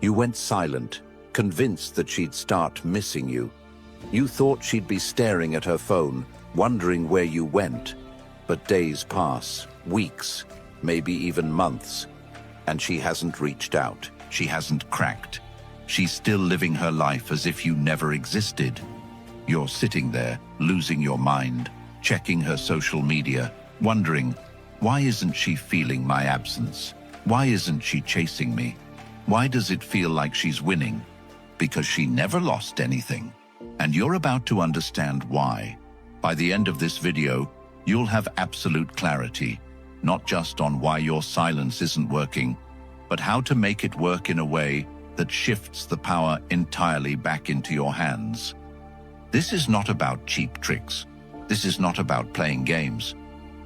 You went silent, convinced that she'd start missing you. You thought she'd be staring at her phone, wondering where you went. But days pass, weeks, maybe even months, and she hasn't reached out. She hasn't cracked. She's still living her life as if you never existed. You're sitting there, losing your mind, checking her social media, wondering, why isn't she feeling my absence? Why isn't she chasing me? Why does it feel like she's winning? Because she never lost anything. And you're about to understand why. By the end of this video, you'll have absolute clarity, not just on why your silence isn't working, but how to make it work in a way that shifts the power entirely back into your hands. This is not about cheap tricks. This is not about playing games.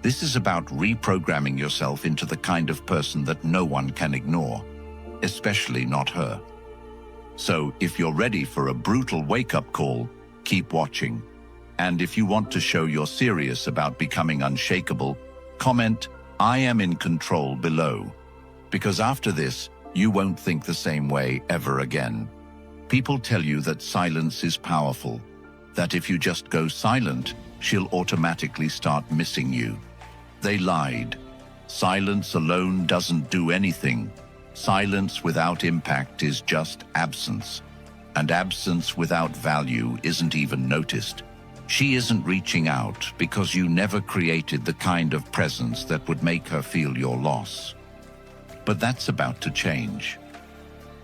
This is about reprogramming yourself into the kind of person that no one can ignore, especially not her. So, if you're ready for a brutal wake-up call, keep watching. And if you want to show you're serious about becoming unshakable, comment, "I am in control" below. Because after this, you won't think the same way ever again. People tell you that silence is powerful, that if you just go silent, she'll automatically start missing you. They lied. Silence alone doesn't do anything. Silence without impact is just absence. And absence without value isn't even noticed. She isn't reaching out because you never created the kind of presence that would make her feel your loss. But that's about to change.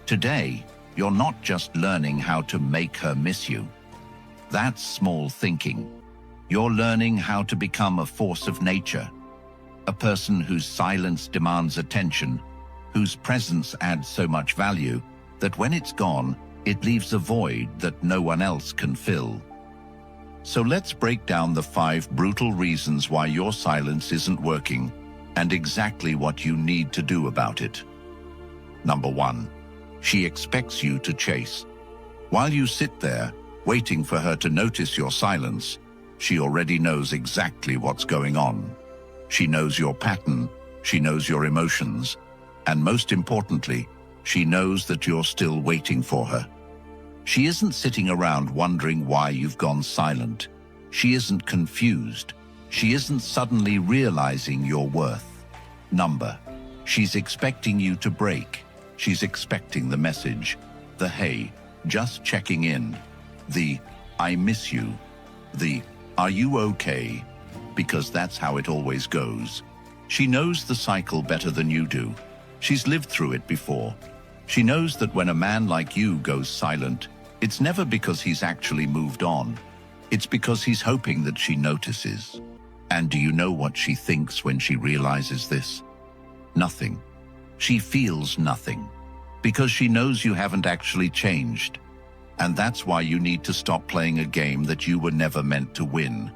Today, you're not just learning how to make her miss you. That's small thinking. You're learning how to become a force of nature, a person whose silence demands attention, whose presence adds so much value that when it's gone, it leaves a void that no one else can fill. So let's break down the 5 brutal reasons why your silence isn't working and exactly what you need to do about it. Number 1, she expects you to chase. While you sit there, waiting for her to notice your silence, she already knows exactly what's going on. She knows your pattern, she knows your emotions, and most importantly, she knows that you're still waiting for her. She isn't sitting around wondering why you've gone silent. She isn't confused. She isn't suddenly realizing your worth. She's expecting you to break. She's expecting the message, the "Hey, just checking in," the "I miss you," the "Are you okay?" Because that's how it always goes. She knows the cycle better than you do. She's lived through it before. She knows that when a man like you goes silent, it's never because he's actually moved on. It's because he's hoping that she notices. And do you know what she thinks when she realizes this? Nothing. She feels nothing. Because she knows you haven't actually changed. And that's why you need to stop playing a game that you were never meant to win.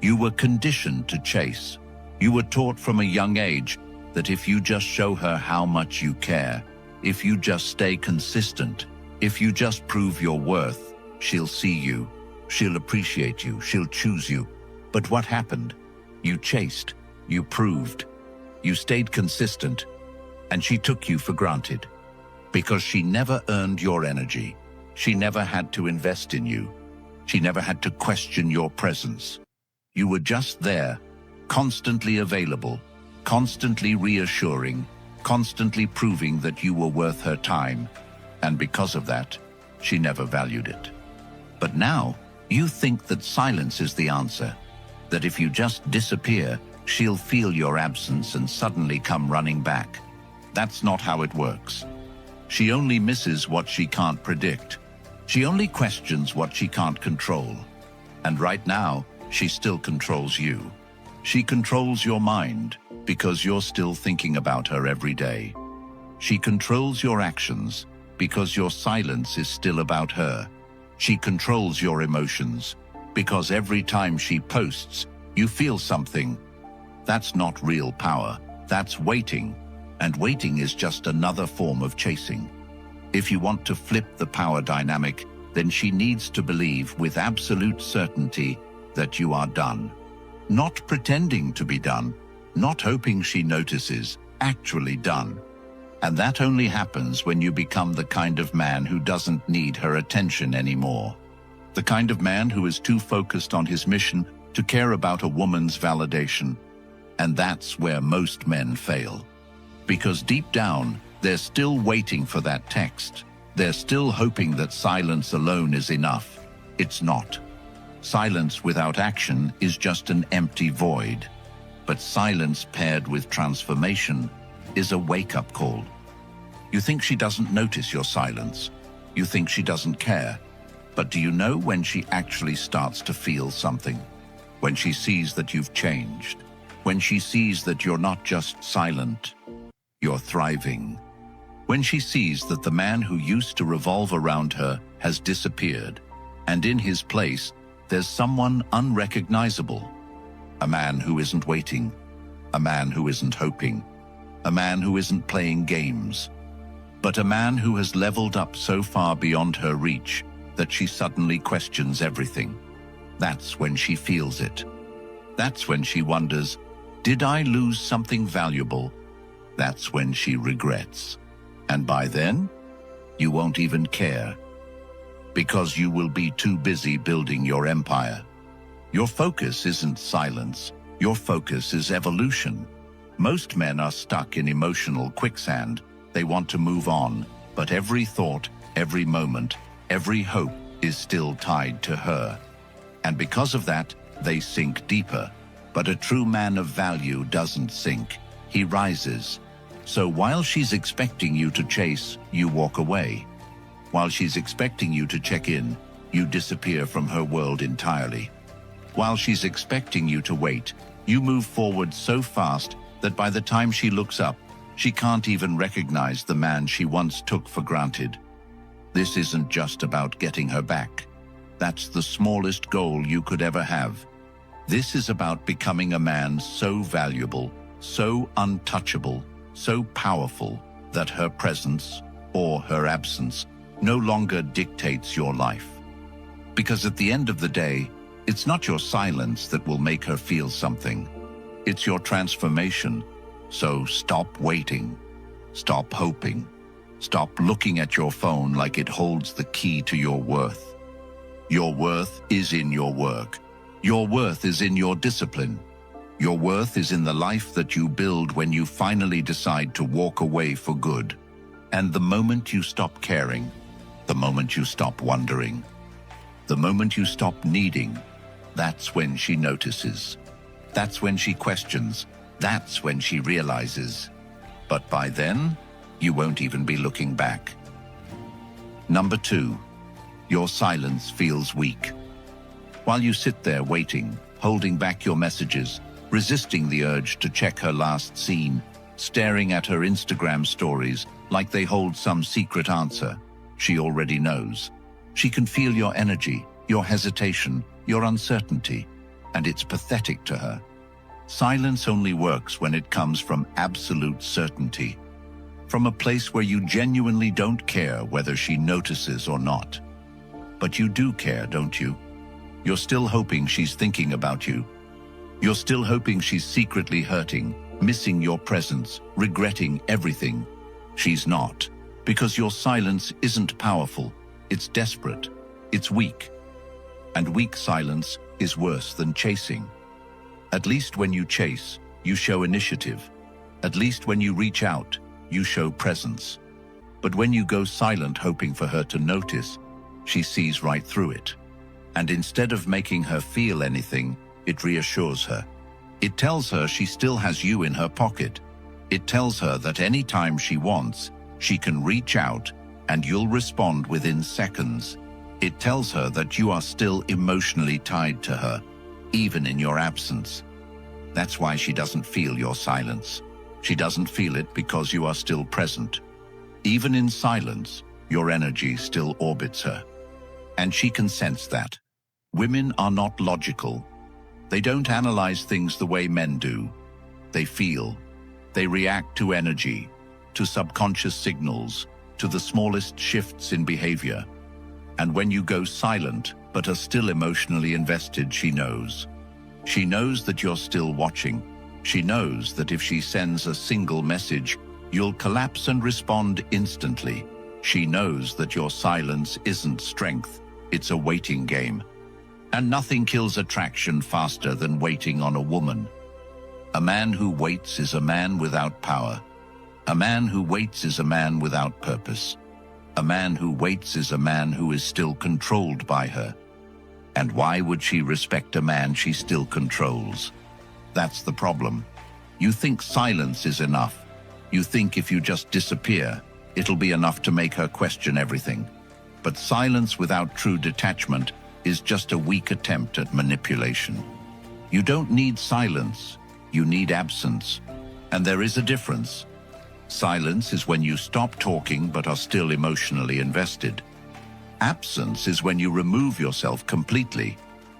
You were conditioned to chase. You were taught from a young age that if you just show her how much you care, if you just stay consistent, if you just prove your worth, she'll see you, she'll appreciate you, she'll choose you. But what happened? You chased, you proved, you stayed consistent, and she took you for granted. Because she never earned your energy. She never had to invest in you. She never had to question your presence. You were just there, constantly available, constantly reassuring, constantly proving that you were worth her time. And because of that, she never valued it. But now, you think that silence is the answer, that if you just disappear, she'll feel your absence and suddenly come running back. That's not how it works. She only misses what she can't predict. She only questions what she can't control. And right now, she still controls you. She controls your mind because you're still thinking about her every day. She controls your actions because your silence is still about her. She controls your emotions because every time she posts, you feel something. That's not real power. That's waiting. And waiting is just another form of chasing. If you want to flip the power dynamic, then she needs to believe with absolute certainty that you are done. Not pretending to be done, not hoping she notices, actually done. And that only happens when you become the kind of man who doesn't need her attention anymore. The kind of man who is too focused on his mission to care about a woman's validation. And that's where most men fail. Because deep down, they're still waiting for that text. They're still hoping that silence alone is enough. It's not. Silence without action is just an empty void. But silence paired with transformation is a wake-up call. You think she doesn't notice your silence. You think she doesn't care. But do you know when she actually starts to feel something? When she sees that you've changed. When she sees that you're not just silent, you're thriving. When she sees that the man who used to revolve around her has disappeared, and in his place, there's someone unrecognizable. A man who isn't waiting. A man who isn't hoping. A man who isn't playing games. But a man who has leveled up so far beyond her reach that she suddenly questions everything. That's when she feels it. That's when she wonders, did I lose something valuable? That's when she regrets. And by then, you won't even care. Because you will be too busy building your empire. Your focus isn't silence. Your focus is evolution. Most men are stuck in emotional quicksand. They want to move on, but every thought, every moment, every hope is still tied to her. And because of that, they sink deeper. But a true man of value doesn't sink. He rises. So while she's expecting you to chase, you walk away. While she's expecting you to check in, you disappear from her world entirely. While she's expecting you to wait, you move forward so fast that by the time she looks up, she can't even recognize the man she once took for granted. This isn't just about getting her back. That's the smallest goal you could ever have. This is about becoming a man so valuable, so untouchable, so powerful that her presence or her absence no longer dictates your life. Because at the end of the day, it's not your silence that will make her feel something. It's your transformation. So stop waiting. Stop hoping. Stop looking at your phone like it holds the key to your worth. Your worth is in your work. Your worth is in your discipline. Your worth is in the life that you build when you finally decide to walk away for good. And the moment you stop caring, the moment you stop wondering, the moment you stop needing, that's when she notices. That's when she questions. That's when she realizes. But by then, you won't even be looking back. Number 2, your silence feels weak. While you sit there waiting, holding back your messages, resisting the urge to check her last scene, staring at her Instagram stories like they hold some secret answer, she already knows. She can feel your energy, your hesitation, your uncertainty, and it's pathetic to her. Silence only works when it comes from absolute certainty, from a place where you genuinely don't care whether she notices or not. But you do care, don't you? You're still hoping she's thinking about you. You're still hoping she's secretly hurting, missing your presence, regretting everything. She's not, because your silence isn't powerful. It's desperate. It's weak. And weak silence is worse than chasing. At least when you chase, you show initiative. At least when you reach out, you show presence. But when you go silent hoping for her to notice, she sees right through it. And instead of making her feel anything, it reassures her. It tells her she still has you in her pocket. It tells her that any time she wants, she can reach out and you'll respond within seconds. It tells her that you are still emotionally tied to her, even in your absence. That's why she doesn't feel your silence. She doesn't feel it because you are still present. Even in silence, your energy still orbits her. And she can sense that. Women are not logical. They don't analyze things the way men do. They feel. They react to energy, to subconscious signals, to the smallest shifts in behavior. And when you go silent, but are still emotionally invested, she knows. She knows that you're still watching. She knows that if she sends a single message, You'll collapse and respond instantly. She knows that your silence isn't strength, it's a waiting game. And nothing kills attraction faster than waiting on a woman. A man who waits is a man without power. A man who waits is a man without purpose. A man who waits is a man who is still controlled by her. And why would she respect a man she still controls? That's the problem. You think silence is enough. You think if you just disappear, it'll be enough to make her question everything. But silence without true detachment is just a weak attempt at manipulation. You don't need silence, you need absence. And there is a difference. Silence is when you stop talking but are still emotionally invested. Absence is when you remove yourself completely.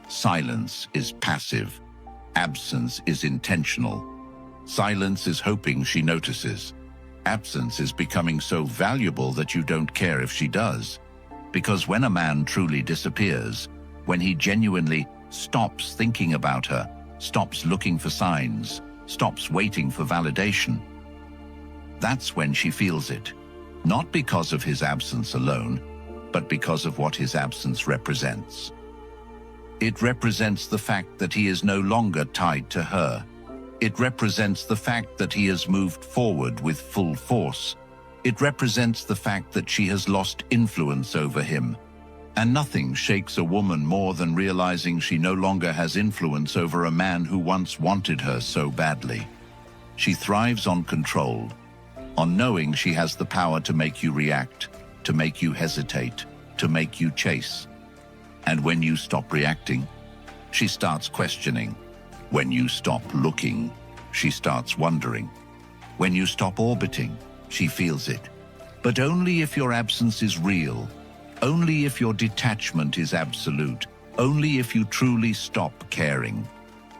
Silence is passive. Absence is intentional. Silence is hoping she notices. Absence is becoming so valuable that you don't care if she does. Because when a man truly disappears, when he genuinely stops thinking about her, stops looking for signs, stops waiting for validation, that's when she feels it. Not because of his absence alone, but because of what his absence represents. It represents the fact that he is no longer tied to her. It represents the fact that he has moved forward with full force. It represents the fact that she has lost influence over him. And nothing shakes a woman more than realizing she no longer has influence over a man who once wanted her so badly. She thrives on control, on knowing she has the power to make you react, to make you hesitate, to make you chase. And when you stop reacting, she starts questioning. When you stop looking, she starts wondering. When you stop orbiting, she feels it. But only if your absence is real, only if your detachment is absolute, only if you truly stop caring.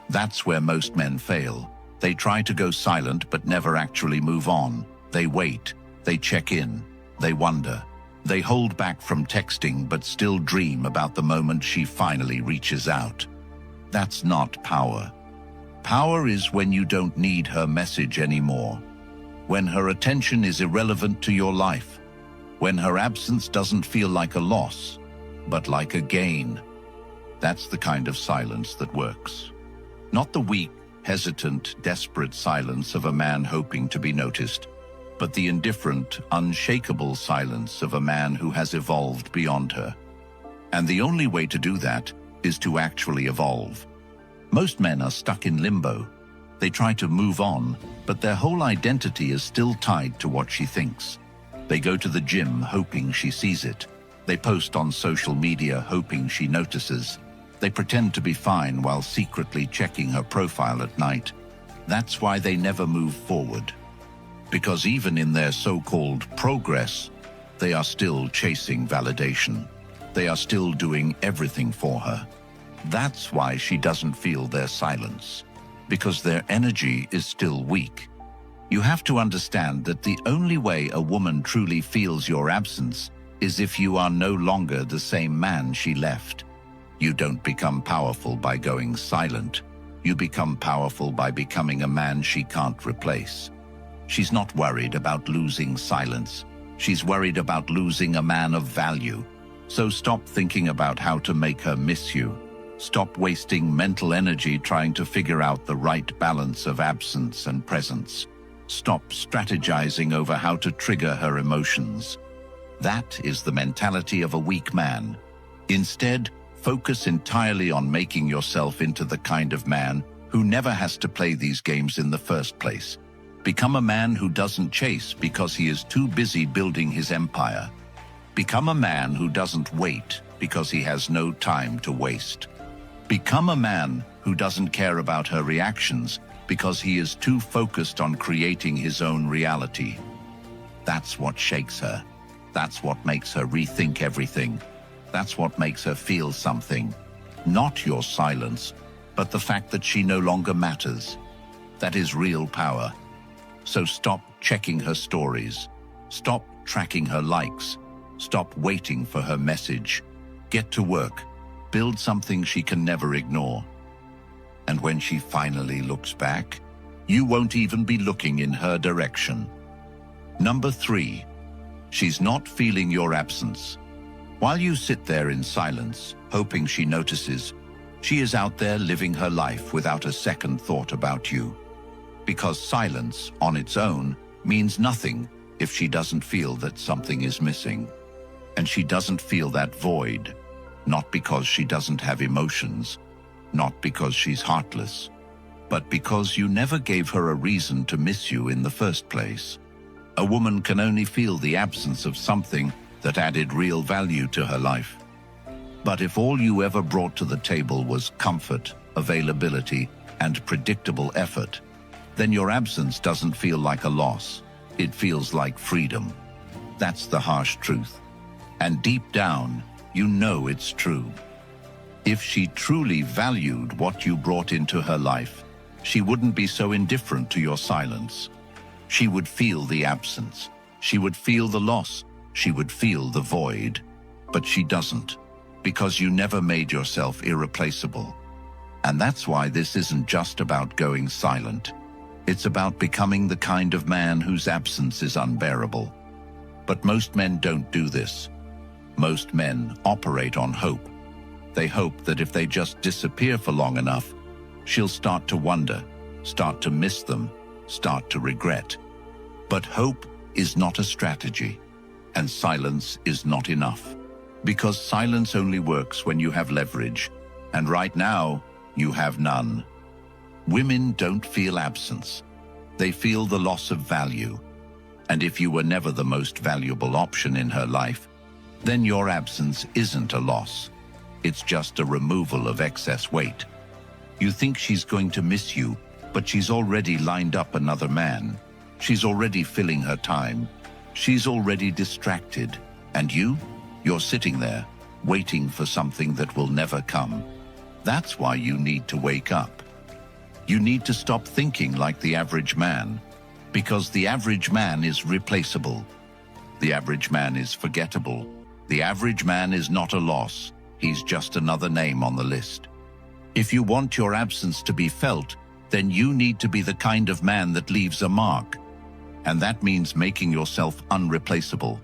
That's where most men fail. They try to go silent but never actually move on. They wait, they check in, they wonder. They hold back from texting but still dream about the moment she finally reaches out. That's not power. Power is when you don't need her message anymore. When her attention is irrelevant to your life. When her absence doesn't feel like a loss, but like a gain. That's the kind of silence that works. Not the weak, hesitant, desperate silence of a man hoping to be noticed, but the indifferent, unshakable silence of a man who has evolved beyond her. And the only way to do that is to actually evolve. Most men are stuck in limbo. They try to move on, but their whole identity is still tied to what she thinks. They go to the gym hoping she sees it. They post on social media hoping she notices. They pretend to be fine while secretly checking her profile at night. That's why they never move forward. Because even in their so-called progress, they are still chasing validation. They are still doing everything for her. That's why she doesn't feel their silence, because their energy is still weak. You have to understand that the only way a woman truly feels your absence is if you are no longer the same man she left. You don't become powerful by going silent. You become powerful by becoming a man she can't replace. She's not worried about losing silence. She's worried about losing a man of value. So stop thinking about how to make her miss you. Stop wasting mental energy trying to figure out the right balance of absence and presence. Stop strategizing over how to trigger her emotions. That is the mentality of a weak man. Instead, focus entirely on making yourself into the kind of man who never has to play these games in the first place. Become a man who doesn't chase because he is too busy building his empire. Become a man who doesn't wait because he has no time to waste. Become a man who doesn't care about her reactions because he is too focused on creating his own reality. That's what shakes her. That's what makes her rethink everything. That's what makes her feel something. Not your silence, but the fact that she no longer matters. That is real power. So stop checking her stories. Stop tracking her likes. Stop waiting for her message. Get to work. Build something she can never ignore. And when she finally looks back, you won't even be looking in her direction. Number 3. She's not feeling your absence. While you sit there in silence, hoping she notices, she is out there living her life without a second thought about you. Because silence, on its own, means nothing if she doesn't feel that something is missing. And she doesn't feel that void, not because she doesn't have emotions, not because she's heartless, but because you never gave her a reason to miss you in the first place. A woman can only feel the absence of something that added real value to her life. But if all you ever brought to the table was comfort, availability, and predictable effort, then your absence doesn't feel like a loss. It feels like freedom. That's the harsh truth. And deep down, you know it's true. If she truly valued what you brought into her life, she wouldn't be so indifferent to your silence. She would feel the absence. She would feel the loss. She would feel the void. But she doesn't, because you never made yourself irreplaceable. And that's why this isn't just about going silent. It's about becoming the kind of man whose absence is unbearable. But most men don't do this. Most men operate on hope. They hope that if they just disappear for long enough, she'll start to wonder, start to miss them, start to regret. But hope is not a strategy, and silence is not enough. Because silence only works when you have leverage, and right now, you have none. Women don't feel absence. They feel the loss of value. And if you were never the most valuable option in her life, then your absence isn't a loss. It's just a removal of excess weight. You think she's going to miss you, but she's already lined up another man. She's already filling her time. She's already distracted. And you're sitting there, waiting for something that will never come. That's why you need to wake up. You need to stop thinking like the average man, because the average man is replaceable. The average man is forgettable. The average man is not a loss. He's just another name on the list. If you want your absence to be felt, then you need to be the kind of man that leaves a mark. And that means making yourself unreplaceable.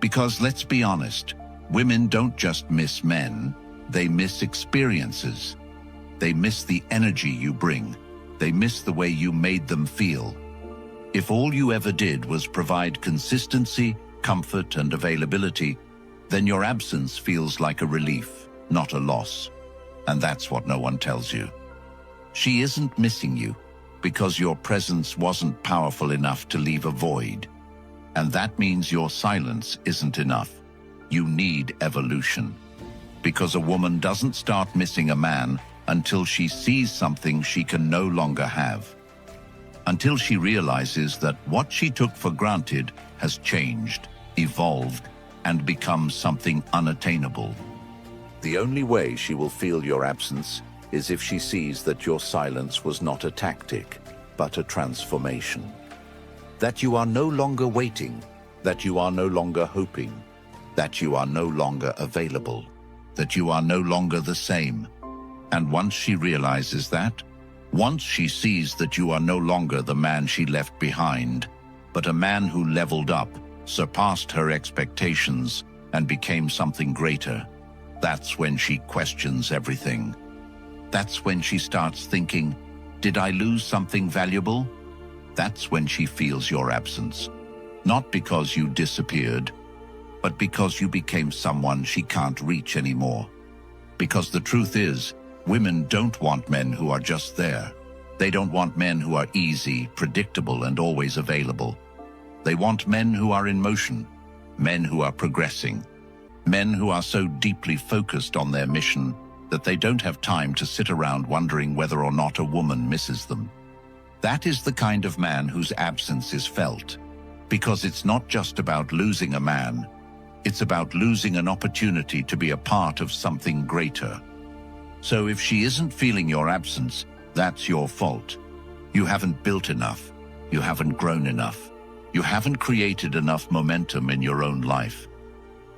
Because let's be honest, women don't just miss men, they miss experiences. They miss the energy you bring. They miss the way you made them feel. If all you ever did was provide consistency, comfort, and availability, then your absence feels like a relief, not a loss. And that's what no one tells you. She isn't missing you because your presence wasn't powerful enough to leave a void. And that means your silence isn't enough. You need evolution. Because a woman doesn't start missing a man until she sees something she can no longer have. Until she realizes that what she took for granted has changed, evolved, and become something unattainable. The only way she will feel your absence is if she sees that your silence was not a tactic, but a transformation. That you are no longer waiting, that you are no longer hoping, that you are no longer available, that you are no longer the same. And once she realizes that, once she sees that you are no longer the man she left behind, but a man who leveled up, surpassed her expectations, and became something greater, that's when she questions everything. That's when she starts thinking, did I lose something valuable? That's when she feels your absence. Not because you disappeared, but because you became someone she can't reach anymore. Because the truth is, women don't want men who are just there. They don't want men who are easy, predictable, and always available. They want men who are in motion, men who are progressing, men who are so deeply focused on their mission that they don't have time to sit around wondering whether or not a woman misses them. That is the kind of man whose absence is felt. Because it's not just about losing a man, it's about losing an opportunity to be a part of something greater. So if she isn't feeling your absence, that's your fault. You haven't built enough. You haven't grown enough. You haven't created enough momentum in your own life.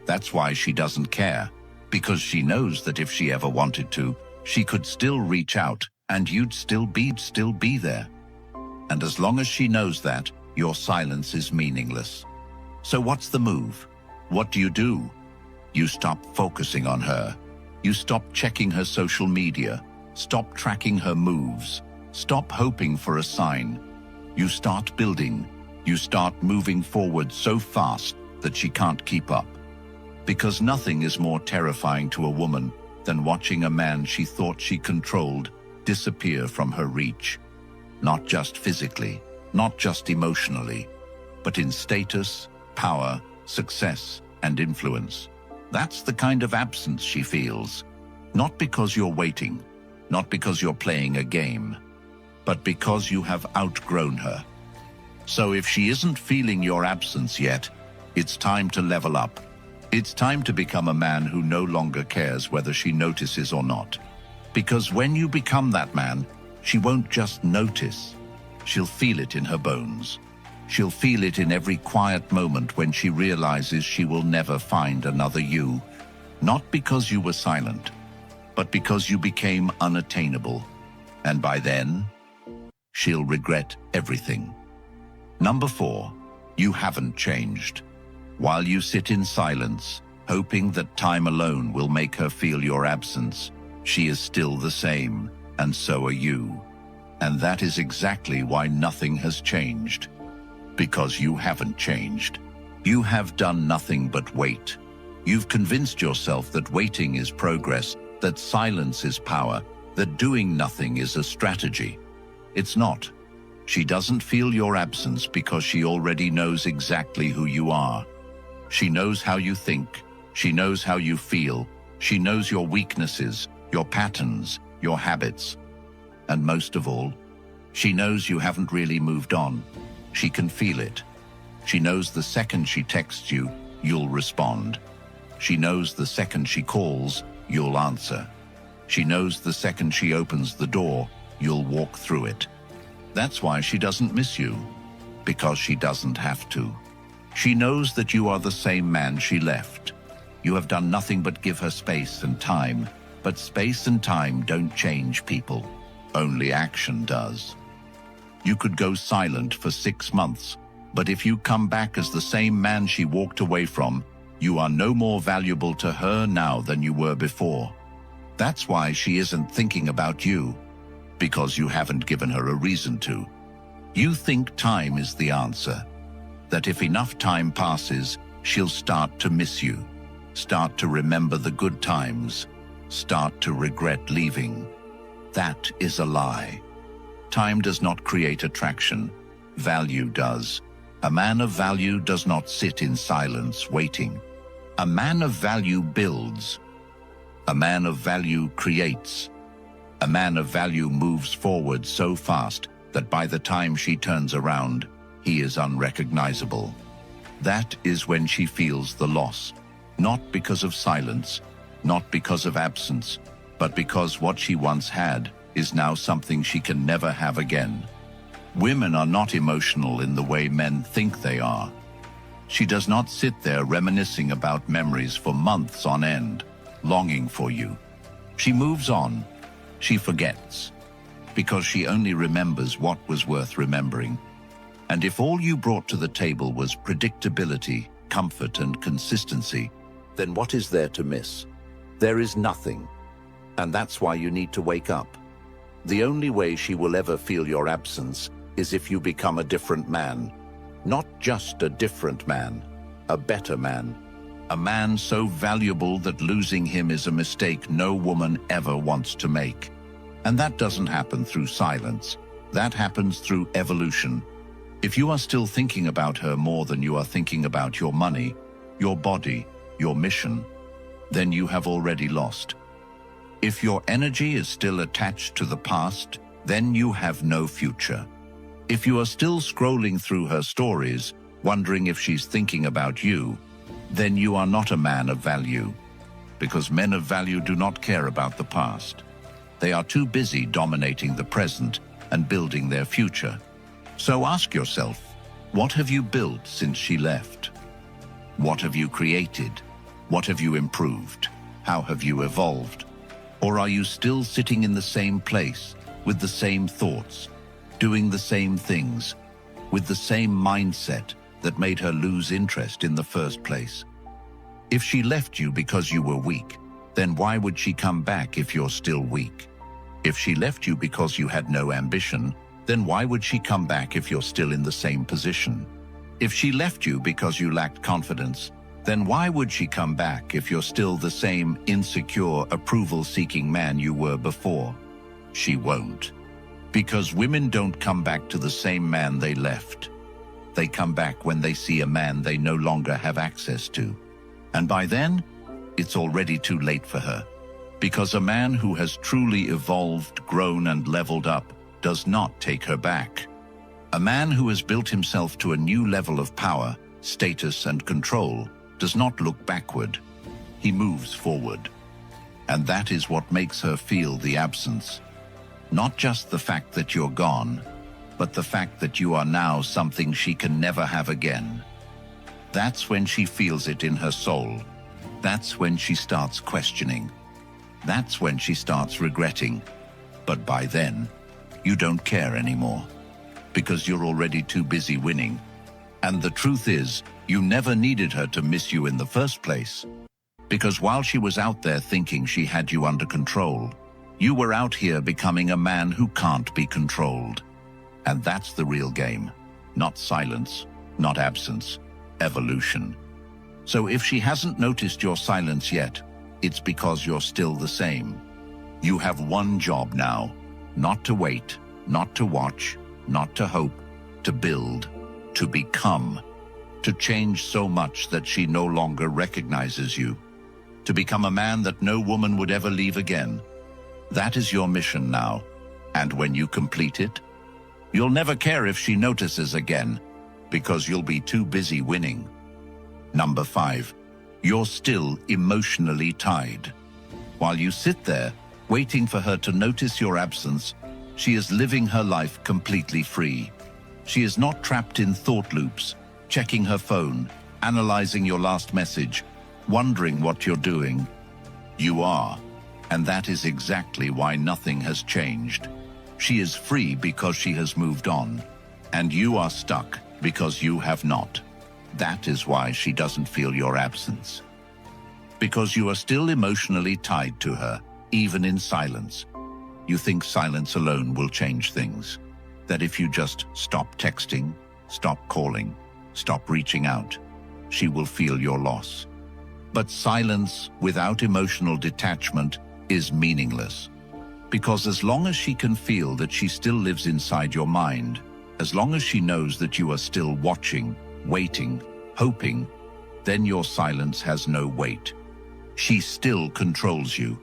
That's why she doesn't care, because she knows that if she ever wanted to, she could still reach out and you'd still be there. And as long as she knows that, your silence is meaningless. So what's the move? What do? You stop focusing on her. You stop checking her social media. Stop tracking her moves. Stop hoping for a sign. You start building. You start moving forward so fast that she can't keep up. Because nothing is more terrifying to a woman than watching a man she thought she controlled disappear from her reach. Not just physically, not just emotionally, but in status, power, success, and influence. That's the kind of absence she feels. Not because you're waiting, not because you're playing a game, but because you have outgrown her. So if she isn't feeling your absence yet, it's time to level up. It's time to become a man who no longer cares whether she notices or not. Because when you become that man, she won't just notice. She'll feel it in her bones. She'll feel it in every quiet moment when she realizes she will never find another you. Not because you were silent, but because you became unattainable. And by then, she'll regret everything. Number 4, you haven't changed. While you sit in silence, hoping that time alone will make her feel your absence, she is still the same, and so are you. And that is exactly why nothing has changed. Because you haven't changed. You have done nothing but wait. You've convinced yourself that waiting is progress, that silence is power, that doing nothing is a strategy. It's not. She doesn't feel your absence because she already knows exactly who you are. She knows how you think. She knows how you feel. She knows your weaknesses, your patterns, your habits. And most of all, she knows you haven't really moved on. She can feel it. She knows the second she texts you, you'll respond. She knows the second she calls, you'll answer. She knows the second she opens the door, you'll walk through it. That's why she doesn't miss you, because she doesn't have to. She knows that you are the same man she left. You have done nothing but give her space and time, but space and time don't change people. Only action does. You could go silent for 6 months, but if you come back as the same man she walked away from, you are no more valuable to her now than you were before. That's why she isn't thinking about you, because you haven't given her a reason to. You think time is the answer, that if enough time passes, she'll start to miss you, start to remember the good times, start to regret leaving. That is a lie. Time does not create attraction, value does. A man of value does not sit in silence waiting. A man of value builds. A man of value creates. A man of value moves forward so fast that by the time she turns around, he is unrecognizable. That is when she feels the loss, not because of silence, not because of absence, but because what she once had is now something she can never have again. Women are not emotional in the way men think they are. She does not sit there reminiscing about memories for months on end, longing for you. She moves on. She forgets, because she only remembers what was worth remembering. And if all you brought to the table was predictability, comfort, and consistency, then what is there to miss? There is nothing. And that's why you need to wake up. The only way she will ever feel your absence is if you become a different man. Not just a different man, a better man. A man so valuable that losing him is a mistake no woman ever wants to make. And that doesn't happen through silence. That happens through evolution. If you are still thinking about her more than you are thinking about your money, your body, your mission, then you have already lost. If your energy is still attached to the past, then you have no future. If you are still scrolling through her stories, wondering if she's thinking about you, then you are not a man of value, because men of value do not care about the past. They are too busy dominating the present and building their future. So ask yourself, what have you built since she left? What have you created? What have you improved? How have you evolved? Or are you still sitting in the same place, with the same thoughts, doing the same things, with the same mindset that made her lose interest in the first place. If she left you because you were weak, then why would she come back if you're still weak? If she left you because you had no ambition, then why would she come back if you're still in the same position? If she left you because you lacked confidence, then why would she come back if you're still the same insecure, approval-seeking man you were before? She won't. Because women don't come back to the same man they left. They come back when they see a man they no longer have access to. And by then, it's already too late for her. Because a man who has truly evolved, grown, and leveled up does not take her back. A man who has built himself to a new level of power, status, and control does not look backward. He moves forward. And that is what makes her feel the absence. Not just the fact that you're gone, but the fact that you are now something she can never have again. That's when she feels it in her soul. That's when she starts questioning. That's when she starts regretting. But by then, you don't care anymore, because you're already too busy winning. And the truth is, you never needed her to miss you in the first place. Because while she was out there thinking she had you under control, you were out here becoming a man who can't be controlled. And that's the real game. Not silence, not absence, evolution. So if she hasn't noticed your silence yet, it's because you're still the same. You have one job now: not to wait, not to watch, not to hope, to build, to become, to change so much that she no longer recognizes you, to become a man that no woman would ever leave again. That is your mission now, and when you complete it, you'll never care if she notices again, because you'll be too busy winning. Number 5, you're still emotionally tied. While you sit there, waiting for her to notice your absence, she is living her life completely free. She is not trapped in thought loops, checking her phone, analyzing your last message, wondering what you're doing. You are, and that is exactly why nothing has changed. She is free because she has moved on, and you are stuck because you have not. That is why she doesn't feel your absence. Because you are still emotionally tied to her, even in silence. You think silence alone will change things. That if you just stop texting, stop calling, stop reaching out, she will feel your loss. But silence without emotional detachment is meaningless. Because as long as she can feel that she still lives inside your mind, as long as she knows that you are still watching, waiting, hoping, then your silence has no weight. She still controls you.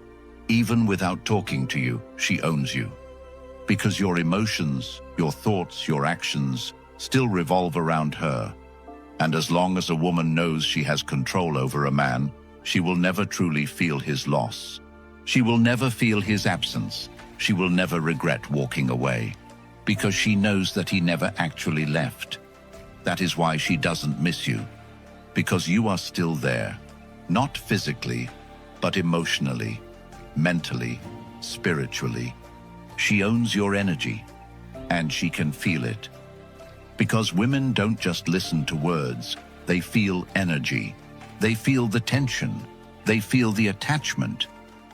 Even without talking to you, she owns you. Because your emotions, your thoughts, your actions still revolve around her. And as long as a woman knows she has control over a man, she will never truly feel his loss. She will never feel his absence. She will never regret walking away, because she knows that he never actually left. That is why she doesn't miss you, because you are still there, not physically, but emotionally, mentally, spiritually. She owns your energy, and she can feel it. Because women don't just listen to words, they feel energy. They feel the tension. They feel the attachment.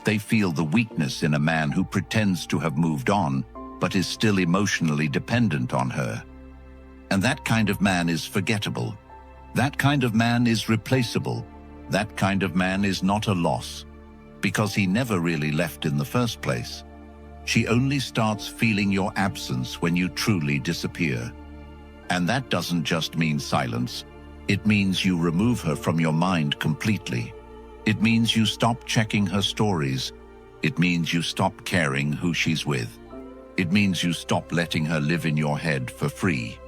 They feel the weakness in a man who pretends to have moved on, but is still emotionally dependent on her. And that kind of man is forgettable. That kind of man is replaceable. That kind of man is not a loss, because he never really left in the first place. She only starts feeling your absence when you truly disappear. And that doesn't just mean silence. It means you remove her from your mind completely. It means you stop checking her stories. It means you stop caring who she's with. It means you stop letting her live in your head for free.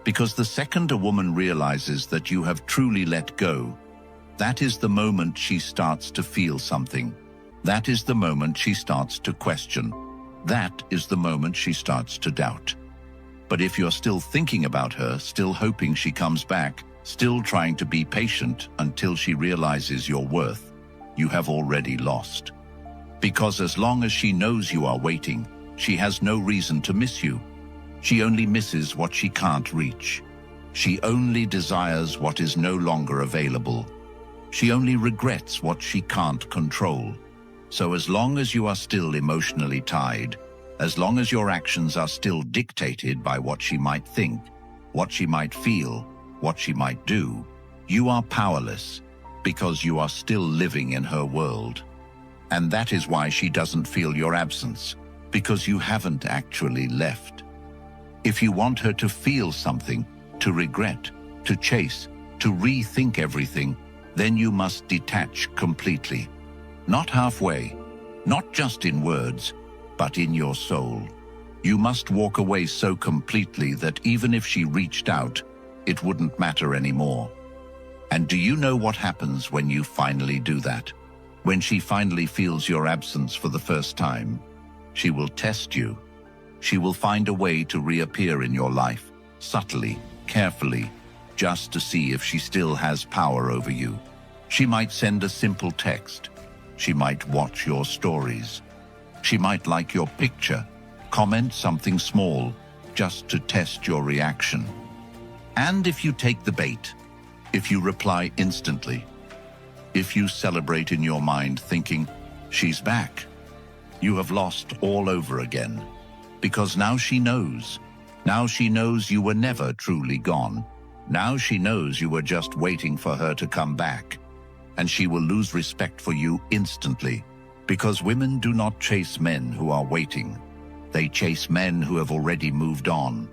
Because the second a woman realizes that you have truly let go, that is the moment she starts to feel something. That is the moment she starts to question. That is the moment she starts to doubt. But if you're still thinking about her, still hoping she comes back, still trying to be patient until she realizes your worth, you have already lost. Because as long as she knows you are waiting, she has no reason to miss you. She only misses what she can't reach. She only desires what is no longer available. She only regrets what she can't control. So as long as you are still emotionally tied, as long as your actions are still dictated by what she might think, what she might feel, what she might do, you are powerless because you are still living in her world. And that is why she doesn't feel your absence, because you haven't actually left. If you want her to feel something, to regret, to chase, to rethink everything, then you must detach completely. Not halfway, not just in words, but in your soul. You must walk away so completely that even if she reached out, it wouldn't matter anymore. And do you know what happens when you finally do that? When she finally feels your absence for the first time, she will test you. She will find a way to reappear in your life, subtly, carefully, just to see if she still has power over you. She might send a simple text. She might watch your stories. She might like your picture, comment something small, just to test your reaction. And if you take the bait, if you reply instantly, if you celebrate in your mind thinking, she's back, you have lost all over again. Because now she knows. Now she knows you were never truly gone. Now she knows you were just waiting for her to come back. And she will lose respect for you instantly. Because women do not chase men who are waiting. They chase men who have already moved on.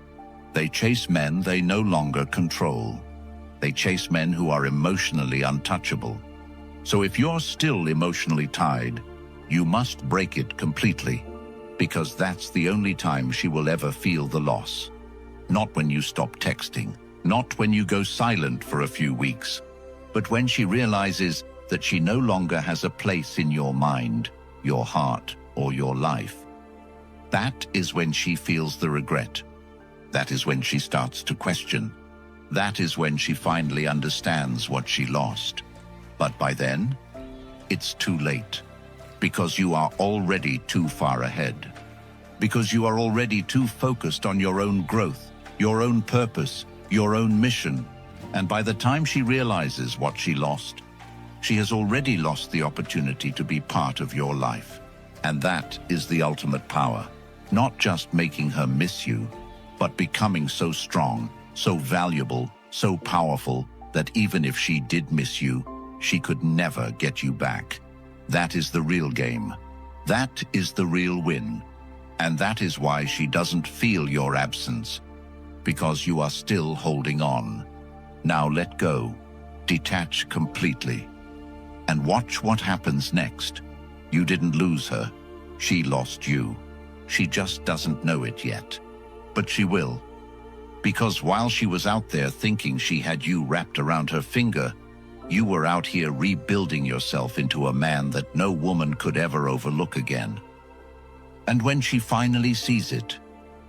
They chase men they no longer control. They chase men who are emotionally untouchable. So if you're still emotionally tied, you must break it completely. Because that's the only time she will ever feel the loss. Not when you stop texting, not when you go silent for a few weeks, but when she realizes that she no longer has a place in your mind, your heart, or your life. That is when she feels the regret. That is when she starts to question. That is when she finally understands what she lost. But by then, it's too late. Because you are already too far ahead. Because you are already too focused on your own growth, your own purpose, your own mission. And by the time she realizes what she lost, she has already lost the opportunity to be part of your life. And that is the ultimate power. Not just making her miss you, but becoming so strong, so valuable, so powerful, that even if she did miss you, she could never get you back. That is the real game. That is the real win. And that is why she doesn't feel your absence. Because you are still holding on. Now let go. Detach completely. And watch what happens next. You didn't lose her. She lost you. She just doesn't know it yet. But she will. Because while she was out there thinking she had you wrapped around her finger, you were out here rebuilding yourself into a man that no woman could ever overlook again. And when she finally sees it,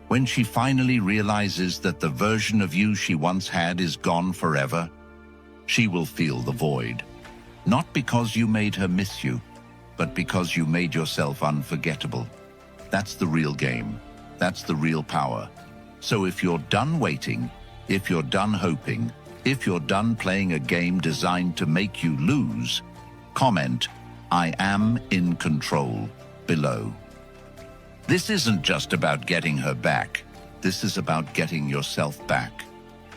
when she finally realizes that the version of you she once had is gone forever, she will feel the void. Not because you made her miss you, but because you made yourself unforgettable. That's the real game. That's the real power. So if you're done waiting, if you're done hoping, if you're done playing a game designed to make you lose, comment, "I am in control," below. This isn't just about getting her back. This is about getting yourself back.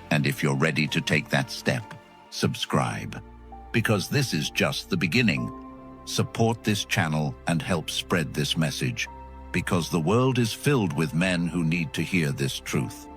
And if you're ready to take that step, subscribe. Because this is just the beginning. Support this channel and help spread this message. Because the world is filled with men who need to hear this truth.